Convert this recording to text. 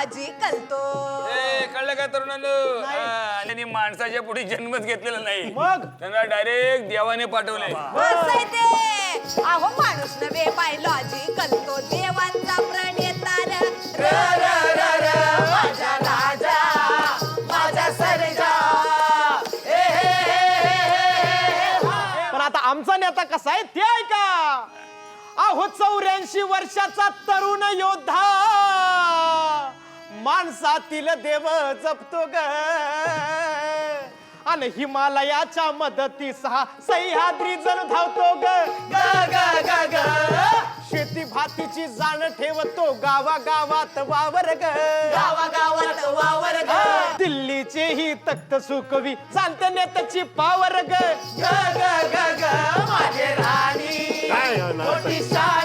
Logy कलतो. कळलं का तरुणांनो? आणि माणसाच्या पुढे जन्मच घेतलेला नाही, मग त्यांना डायरेक्ट देवाने पाठवलंय. बसाय ते अहो माणूस नव्हे बाई लॉजी कलतो. देवांचा प्रणेतार माझा राजा माझा सर्जा. पण आता आमचा नेता कसा आहे ते ऐका. अहो 84 वर्षाचा तरुण योद्धा माणसातील देव जपतो ग. आणि हिमालयाच्या मदतीस हा सह्याद्री जण धावतो ग. शेती भातीची जाण ठेवतो गावागावात वावर ग. गावागावात वावर ग. दिल्लीचे ही तख्त सुकवी चालते नेत्याची पावर ग. माझे राणी मोठी शाही.